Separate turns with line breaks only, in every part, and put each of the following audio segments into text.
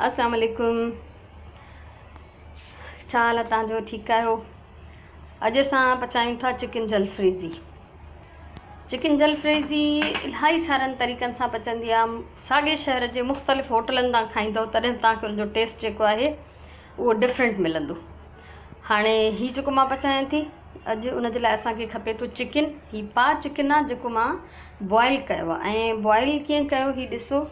अस्सलाम वालेकुम। छा हाल आहे तव्हांजो? ठीकु आहियो? अॼु असां पचायूं था चिकन जलफ्रेज़ी। चिकन जलफ्रेज़ी इलाही सारनि तरीक़नि सां पचंदी आहे। साॻे शहर जे मुख़्तलिफ़ होटलनि तां खाईंदव तॾहिं तव्हांखे उनजो टेस्ट जेको आहे उहो डिफरेंट मिलंदो। हाणे हीउ जेको मां पचायां थी अॼु, उनजे लाइ असांखे खपे थो चिकन। हीउ पा चिकन आहे जेको मां बॉयल कयो आहे। ऐं बॉयल कीअं कयो हीउ ॾिसो।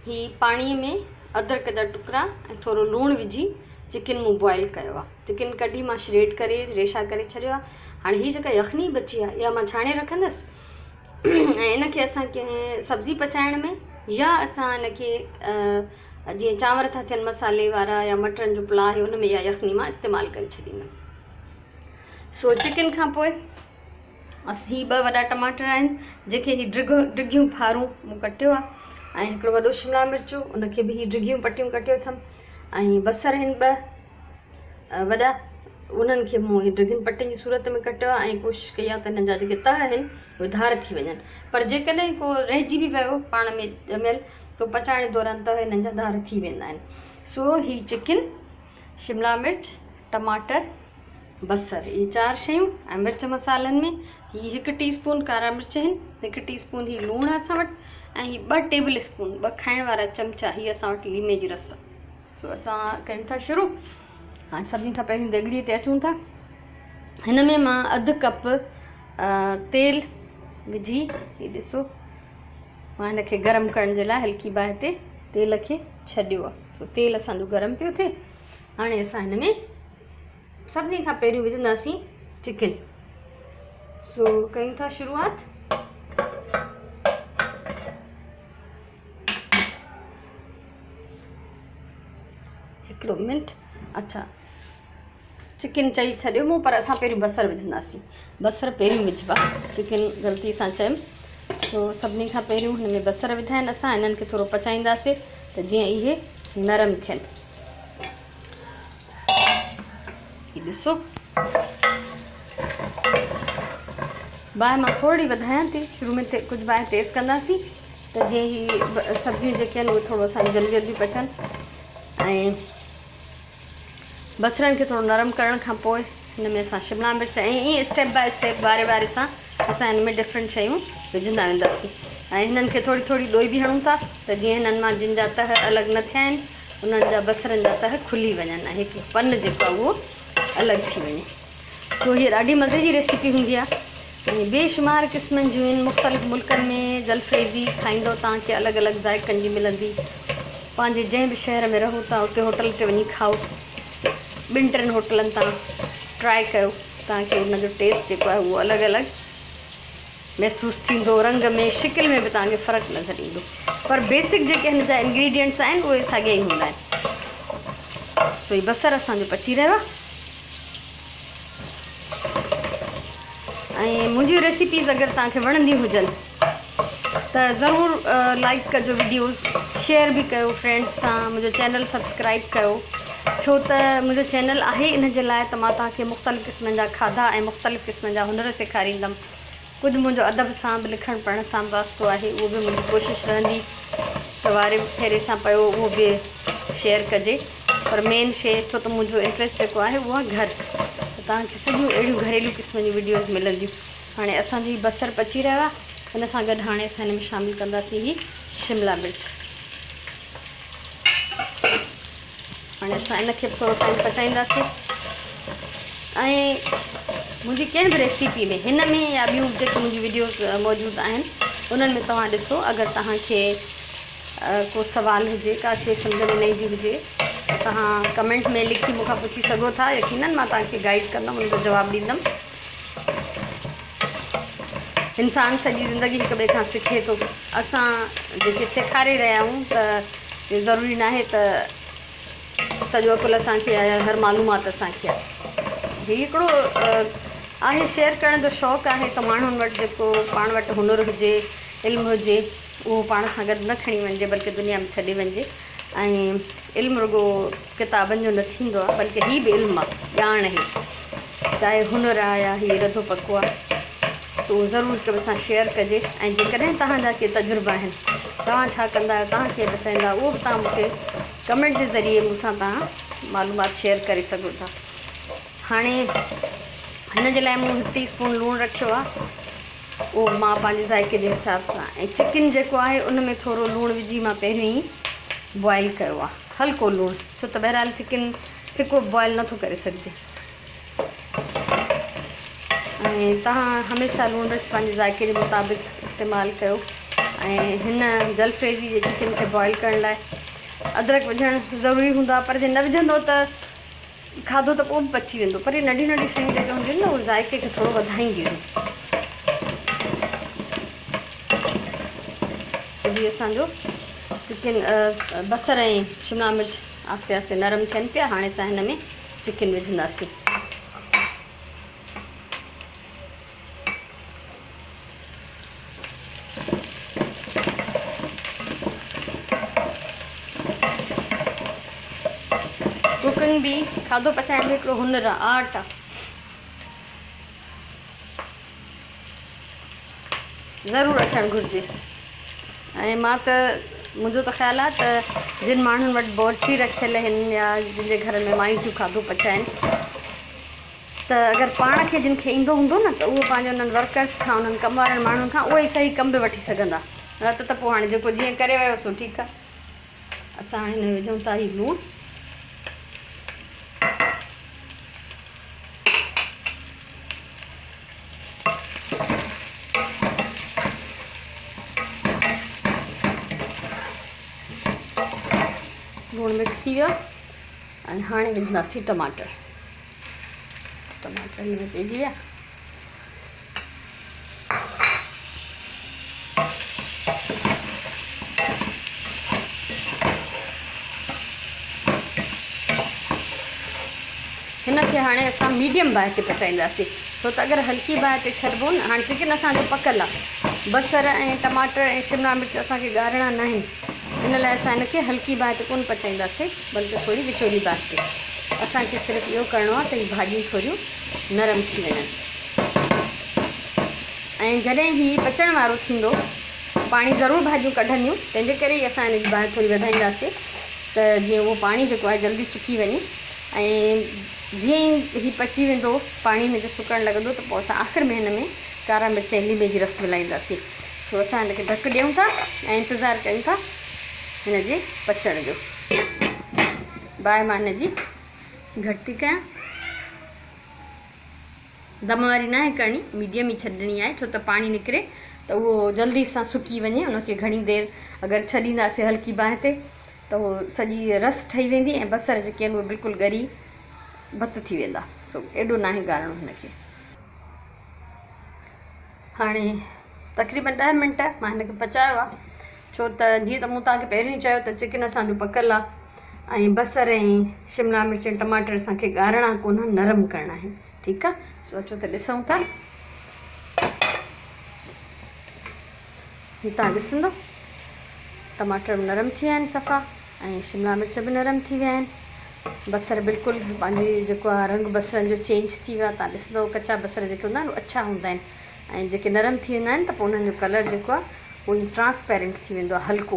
ही पाणीअ में अदरक जा टुकड़ा ऐं थोरो लूणु विझी चिकन मूं बॉयल कयो आहे। चिकन कढी मां श्रेड करे रेशा करे छॾियो आहे। हाणे हीअ जेका यखनी बची आहे इहा मां छाणे रखंदसि ऐं इनखे असां कंहिं सब्ज़ी पचाइण में या असां इनखे जीअं चांवर था थियनि मसाले वारा या मटरनि जो पुलाउ आहे उन में इहा यखनी मां इस्तेमालु करे छॾींदमि। सो चिकन खां पोइ हीअ 2 वॾा टमाटर आहिनि जेके हीअ डिघियूं फारूं मूं कटियो आहे। ऐं हिकिड़ो वॾो शिमला मिर्चु, उनखे बि हीअ डिघियूं पटियूं कटियो अथमि। ऐं बसर आहिनि 2 वॾा, उन्हनि खे मूं हीअ डिघियुनि पटियुनि जी सूरत में कटियो आहे। ऐं कोशिशि कई आहे त हिननि जा जेके तह आहिनि उहे धार थी वञनि। पर जेकॾहिं को रहिजी बि वियो पाण में ॼमियल तो पचाइण दौरान तह हिननि जा धार थी वेंदा आहिनि। सो हीअ चिकन, शिमला मिर्च, टमाटर, बसर, इहे 4 शयूं ऐं मिर्च मसालनि में हीअ 1 टीस्पून कारा मिर्च आहिनि, 1 टीस्पून हीअ लूणु आहे असां वटि, ऐं हीअ 2 टेबल स्पून 2 खाइण वारा चमचा हीअ असां वटि लीमे जी रस। सो असां कयूं था शुरू। हाणे सभिनी खां पहिरीं देॻड़ीअ ते अचूं था। हिन में मां अधु कप तेल विझी, हीअ ॾिसो मां हिनखे गरम करण जे लाइ हल्की बाहि ते तेल खे छॾियो आहे। सो तेल असांजो गरम पियो थिए। हाणे असां हिन में सभिनी खां पहिरियों विझंदासीं चिकन। सो कयूं था शुरूआत। हिकिड़ो मिंट। अच्छा, चिकन चई छॾियो मूं, पर असां पहिरियों बसर विझंदासीं। बसर पहिरियों विझबा, चिकन ग़लती सां चयमि। सो सभिनी खां पहिरियों हिन में बसर विधा आहिनि। असां हिननि खे थोरो पचाईंदासीं त जीअं इहे नरम थियनि। हीअ ॾिसो, बाहि मां थोरी वधायां थी। शुरू में कुझु बाहि तेज़ कंदासीं त जीअं हीअ सब्जियूं जेके आहिनि उहे थोरो असां जल्दी जल्दी पचनि। ऐं बसरनि खे थोरो नरम करण खां पोइ हिन में असां शिमला मिर्च ऐं ईअं स्टेप बाय स्टेप वारे वारे सां असां हिन में डिफरेंट शयूं विझंदा वेंदासीं। ऐं हिननि खे थोरी थोरी ॾोई बि हणूं था त जीअं हिननि मां जिन जा तह अलॻि न थिया आहिनि उन्हनि जा बसरनि जा तह खुली वञनि ऐं हिकु पन जेको आहे उहो अलॻि थी वञे। सो हीअ ॾाढी मज़े जी रेसिपी हूंदी आहे ऐं बेशुमार क़िस्मनि जूं आहिनि। मुख़्तलिफ़ मुल्कनि में जलफ्रेज़ी खाईंदव तव्हांखे अलॻि अलॻि ज़ाइक़नि जी मिलंदी। पंहिंजे जंहिं बि शहर में रहो था उते होटल ते वञी खाओ, 2-3 होटलनि तां ट्राए कयो, तव्हांखे उनजो टेस्ट जेको आहे उहो अलॻि अलॻि महसूसु थींदो। रंग में, शिकिल में बि तव्हांखे फ़र्क़ु नज़र ईंदो। पर बेसिक जेके हिन जा इंग्रेडिएंट्स आहिनि उहे साॻिया ई हूंदा आहिनि। सो हीउ बसर असांजो पची रहियो आहे। ऐं मुंहिंजी रेसिपीज़ अगरि तव्हांखे वणंदी हुजनि त ज़रूरु लाइक कजो, वीडियोज़ शेयर बि कयो फ्रेंड्स सां, मुंहिंजो चैनल सब्सक्राइब कयो। छो त मुंहिंजो चैनल आहे इन जे लाइ त मां तव्हांखे मुख़्तलिफ़ क़िस्मनि जा खाधा ऐं मुख़्तलिफ़ क़िस्मनि जा हुनर सेखारींदमि। कुझु मुंहिंजो अदब सां बि, लिखणु पढ़ण सां वास्तो आहे, उहो बि मुंहिंजी कोशिशि रहंदी त वारे फेरे सां पियो उहो बि शेयर कजे। पर मेन शइ, छो त मुंहिंजो इंट्रस्ट जेको आहे उहो आहे घर, त तव्हांखे सॼियूं अहिड़ियूं घरेलू क़िस्म जूं वीडियोज़ मिलंदियूं। हाणे असांजी बसर पची रहियो आहे, हुन सां गॾु हाणे असां हिन में शामिलु कंदासीं ही शिमला मिर्च। हाणे असां इनखे थोरो टाइम पचाईंदासीं। ऐं मुंहिंजी कंहिं बि रेसिपी में, हिन में या ॿियूं जेके मुंहिंजी वीडियोज़ मौजूदु आहिनि उन्हनि में तव्हां ॾिसो, अगरि तव्हांखे को सवाल हुजे, का शइ सम्झ में न ईंदी हुजे त तव्हां कमेंट में लिखी मूंखां पुछी सघो था। यकीनन मां तव्हांखे गाइड कंदमि, उनजो जवाबु ॾींदमि। इंसानु सॼी ज़िंदगी हिक ॿिए खां सिखे थो। असां जेके सेखारे रहिया आहियूं त ज़रूरी न आहे त सॼो अकुलु असांखे आहे, हर मालूमात असांखे आहे। हीउ हिकिड़ो आहे, शेयर करण जो शौक़ु आहे त माण्हुनि वटि जेको पाण वटि हुनुर हुजे, इल्मु हुजे, उहो पाण सां गॾु न खणी वञिजे बल्कि दुनिया में छॾे वञिजे। ऐं इल्मु रुॻो किताबनि जो न थींदो आहे, बल्कि हीउ बि इल्मु आहे, ॼाण आहे, चाहे हुनुर आहे या हीउ रधो पको आहे। सो ज़रूरु हिक ॿिए सां शेयर कजे। ऐं जेकॾहिं तव्हांजा के तजुर्बा आहिनि, तव्हां छा कंदा आहियो, तव्हां कीअं बचाईंदा, उहो बि तव्हां मूंखे कमेंट जे ज़रिए मूंसां तव्हां मालूमात शेयर करे सघो था। हाणे हिन जे लाइ मूं 1 टीस्पून लूणु रखियो आहे, उहो मां पंहिंजे ज़ाइके जे हिसाब सां। ऐं चिकन जेको आहे उन में थोरो लूणु विझी मां पहिरियों ई बॉइल कयो आहे, हल्को लूणु, छो त बहरहाल चिकन फिको बॉइल नथो करे सघिजे। ऐं तव्हां हमेशह लूणु मिर्च पंहिंजे ज़ाइके जे मुताबिक़ इस्तेमालु कयो। ऐं हिन जलफ्रेज़ी जे चिकन खे बॉइल करण लाइ अदरक विझणु ज़रूरी हूंदो आहे, पर जे न विझंदो त खाधो त पोइ बि पची वेंदो, पर इहे नंढियूं नंढियूं शयूं जेके हूंदियूं आहिनि न, उहे ज़ाइके खे थोरो वधाईंदियूं आहिनि। जीअं असांजो चिकन बसर ऐं शिमला मिर्च आहिस्ते आहिस्ते नरम थियनि पिया, हाणे असां हिन में चिकन विझंदासीं। कुकिंग भी खाधो पचाइण जो हिकिड़ो हुनर आहे, आर्ट आहे। ज़रूरु अचणु घुरिजे। ऐं मां त मुंहिंजो त ख़्यालु आहे त जिन माण्हुनि वटि बोरची रखियल आहिनि या जिन जे घर में मायूं थियूं खाधो पचाइनि, त अगरि पाण खे जिन खे ईंदो हूंदो न, त उहो पंहिंजे उन्हनि वर्कर्स खां, उन्हनि कम वारनि माण्हुनि खां उहे ई सही कम बि वठी सघंदा। न त पोइ हाणे जेको जीअं करे वियो सो ठीकु आहे। असां हाणे हिन में विझूं था ही लूणु। लूणु मिक्स थी वियो ऐं हाणे विझंदासीं टमाटर। टमाटर हिन में पइजी विया। हिनखे हाणे असां मीडियम बाहि ते पचाईंदासीं, छो त अगरि हल्की बाहि ते छॾिबो न, हाणे चिकन असांजो पकल आहे, बसर ऐं टमाटर ऐं शिमला मिर्च असांखे ॻाढ़णा न आहिनि, इन लाइ असां हिनखे हल्की बाहि ते कोन पचाईंदासीं, बल्कि थोरी विचोली बाहि ते। असांखे सिर्फ़ु इहो करिणो आहे त हीअ भाॼियूं थोरियूं नरम थी वञनि। ऐं जॾहिं ही पचण वारो थींदो, पाणी ज़रूरु भाॼियूं कढंदियूं, तंहिंजे करे ई असां हिन जी बाहि थोरी वधाईंदासीं, त जीअं उहो पाणी जेको आहे जल्दी सुकी वञे। ऐं जीअं ई ही पची वेंदो, पाणी हिन जो सुकणु लॻंदो, त पोइ असां आख़िर में हिन में कारा मिर्च ऐं लीमे जी रस मिलाईंदासीं। सो असां हिनखे ढकु ॾियूं था ऐं इंतज़ारु कयूं था हिन जे पचण जो। बाहि मां हिन जी घटि थी कयां, दम वारी न आहे करणी, मीडियम ई छॾिणी आहे, छो त पाणी निकिरे त उहो जल्दी सां सुकी वञे। उनखे घणी देरि अगरि छॾींदासीं हल्की बाहि ते, त उहो सॼी रस ठही वेंदी ऐं बसर जेके आहिनि उहे बिल्कुलु ॻरी भत थी वेंदा। सो एॾो न आहे ॻाढ़णो हिनखे। हाणे तक़रीबन 10 मिंट मां हिनखे पचायो आहे, छो त जीअं त मूं तव्हांखे पहिरियों ई चयो त चिकन असांजो पकल आहे ऐं बसर ऐं शिमला मिर्च ऐं टमाटर असांखे ॻाढ़णा कोन, नरम करणा आहिनि। ठीकु आहे, सो अचो त ॾिसूं था। हीअ तव्हां ॾिसंदो टमाटर बि नरम थी विया आहिनि सफ़ा, ऐं शिमला मिर्च बि नरम थी विया आहिनि, बसर बिल्कुलु पंहिंजी जेको आहे रंग बसरनि जो चेंज थी वियो आहे। तव्हां ॾिसंदो कचा बसर जेके हूंदा आहिनि उहे अच्छा हूंदा आहिनि, ऐं जेके नरम थी वेंदा आहिनि त पोइ उन्हनि जो कलर जेको आहे उहो ई ट्रांसपेरेंट थी वेंदो आहे, हल्को,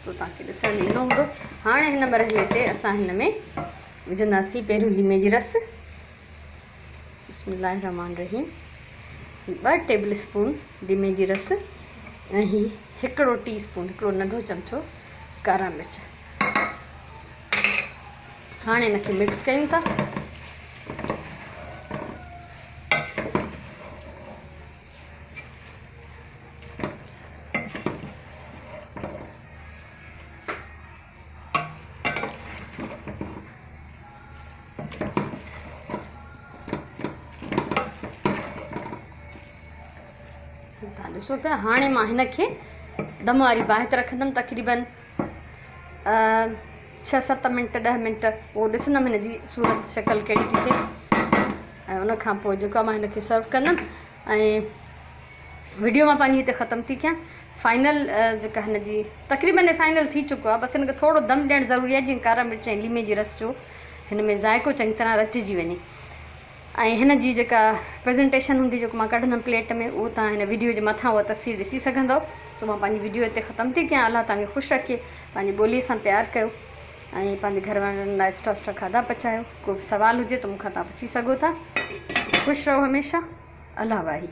तो तव्हांखे ॾिसण में ईंदो हूंदो। हाणे हिन मरहले ते असां हिन में विझंदासीं पहिरियों लीमे जी रस। बिस्मिल्लाह रहमान रहीम। 2 टेबल स्पून लीमे जी रस ऐं ही 1 टीस्पून, हिकिड़ो नंढो चमचो कारा मिर्च। हाणे हिनखे मिक्स कयूं था। तव्हां ॾिसो पिया, हाणे मां हिनखे दम वारी बाहि ते रखंदमि तक़रीबन 6-7 मिंट 10 मिंट, पोइ ॾिसंदमि हिन जी सूरत शक्ल कहिड़ी थी थिए, ऐं उनखां पोइ जेको आहे मां हिनखे सर्व कंदमि। ऐं वीडियो मां पंहिंजी हिते ख़तमु थी कयां। फाइनल जेका हिन जी तक़रीबन फाइनल थी चुको आहे, बसि हिनखे थोरो दम ॾियणु ज़रूरी आहे, जीअं कारा मिर्च ऐं लीमे जी रस जो हिन में ज़ाइको चङी तरह रचिजी वञे। ऐं हिन जी जेका प्रेज़ेंटेशन हूंदी जेको मां कढंदमि प्लेट में, उहो तव्हां हिन वीडियो जे मथां उहा तस्वीर ॾिसी सघंदव। सो मां पंहिंजी वीडियो हिते ख़तमु थी कयां। अलाह तव्हांखे ख़ुशि रखे, पंहिंजी ॿोलीअ सां प्यारु कयो ऐं पंहिंजे घर वारनि लाइ सुठा सुठा खाधा पचायो। को बि सवाल हुजे त मूंखां तव्हां पुछी सघो था। ख़ुशि रहो हमेशह। अल्लाह वाही।